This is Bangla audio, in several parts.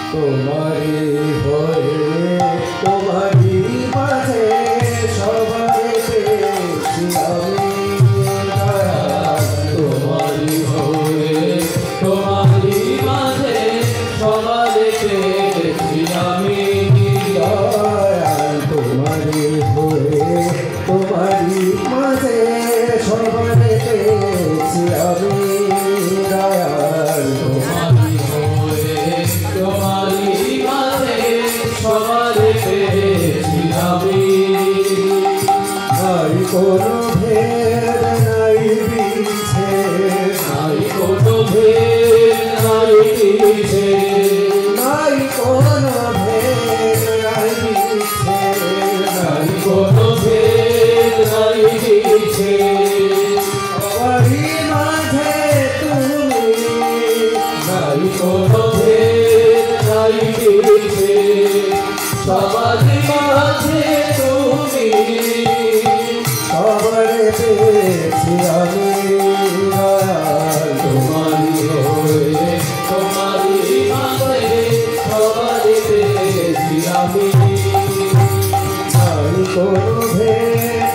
তোমারি হয়ে তোমারি মাঝে সবাই পেয়েছি আমি তোমারি হয়ে তোমারি মাঝে সবাই পেয়েছি আমি তোমারি হয়ে তোমারি মাঝে সবাই পেয়েছি আমি তোমারি হয়ে তোমারি মাঝে সবাই পেয়েছি আমি নাই কোনো ভেদ নাই বিছে নাই কোনো ভেদ নাই বিছে নাই কোনো ভেদ নাই বিছে নাই কোনো ভেদ নাই বিছে সবারই মাঝে তুমি নাই কোনো ভেদ নাই বিছে সবারই মাঝে তুমি সবারে পেয়েছি আমি তোমারি হয়ে তোমারি মাঝে সবারই পেয়েছি আমি নাই কোনো ভেদ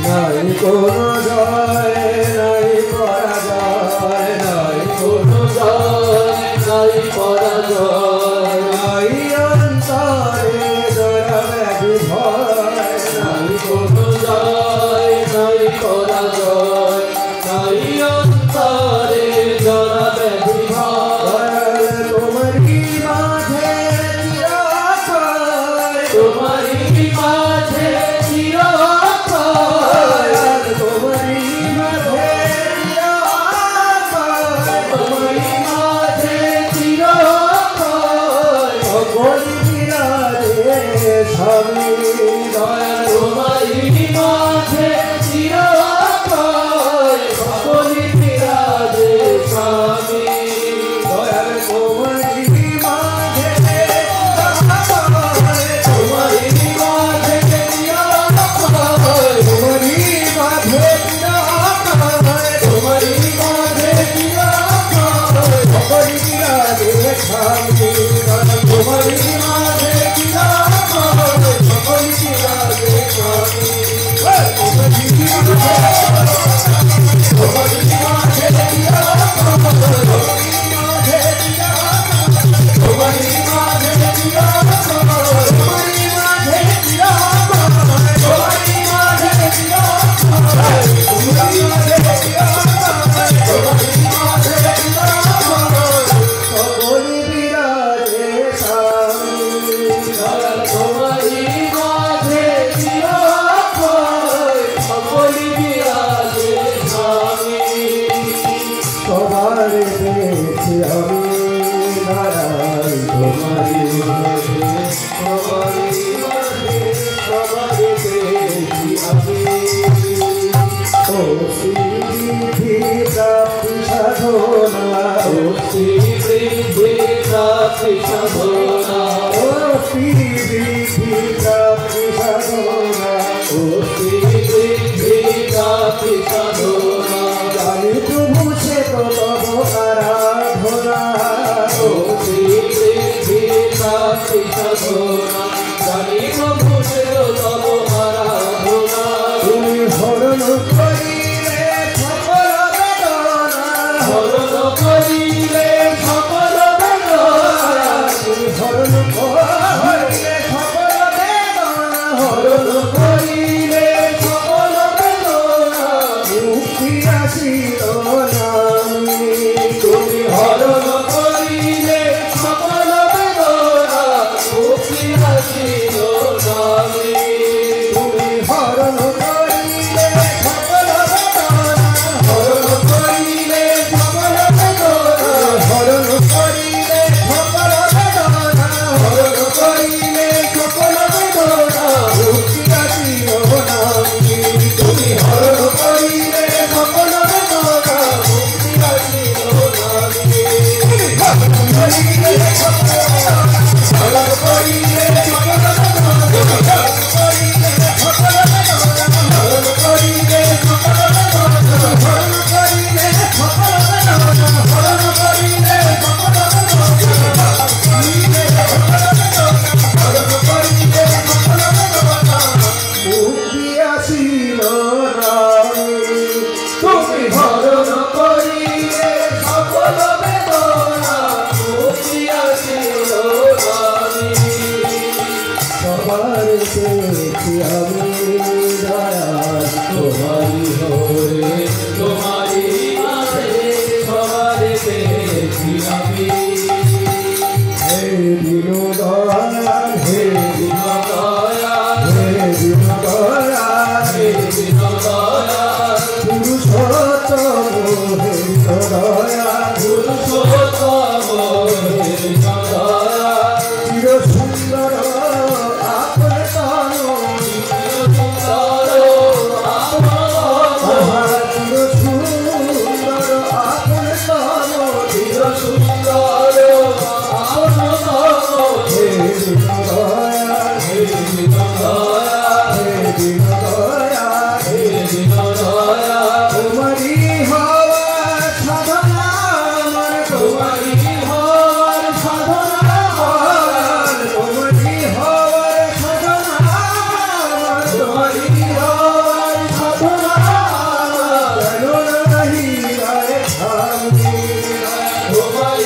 নাই কোনো জয় নাই পরাজয় নাই কোনো জয় নাই পরাজয় নাই অন্তরে জড়াবে ভয় নাই কোনো জয় নাই পরাজয় নাই অন্তরে জড়াবে ভয় তোমারি মাঝে চিরকাল তোমারি মাঝে চিরকাল তোমারি মাঝে চিরকাল তোমারি মাঝে চিরকাল সকলি বিরাজে স্বামী দয়াল তোমারি মাঝে চিরকাল সকলি বিরাজে স্বামী দয়াল তোমারি মাঝে তোমারি মাঝে চিরকাল তোমারি মাঝে তোমারি মাঝে চিরকাল সকলি বিরাজে স্বামী তোমারি মাঝে চিরকাল সকলি বিরাজে স্বামী তোমারি মাঝে সকলি বিরাজে স্বামী তোমারি মাঝে চিরকাল সকলি বিরাজে স্বামী সবার পেয়েছি আমি নারায়ণ তোমারি মাঝে তোমারি মাঝে সবাই পেয়েছি আমি ও শ্রী প্রাপ্তি সাধনা ও শ্রী বৃদ্ধি প্রাপ্তি সাধনা ও শ্রী প্রাপ্তি সাধনা ও শ্রী বৃদ্ধি প্রাপ্তি সাধনা জানি প্রভু সে তো তব আরাধনা ও শ্রী বৃদ্ধি প্রাপ্তি সাধনা জানি প্রভু সে তব আরাধনা তুমি হরণ করিলে সকল বেদনা হরণ করিলে সকল বেদনা তুমি হরণ করিলে সকল বেদনা হরণ করিলে সকল বেদনা মুক্তি আসিল নামি তুমি হরণ করিলে সকল বেদনা মুক্তি আসিল নামি তুমি হরণ করিলে সকল বেদনা হরণ করিলে সকল বেদনা হরণ করিলে সকল বেদনা হরণ করিলে সকল বেদনা মুক্তি আসিল নামি তুমি হরণ করিলে সকল বেদনা মুক্তি আসিল নামি হরণ করিলে সকল বেদনা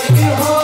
হরে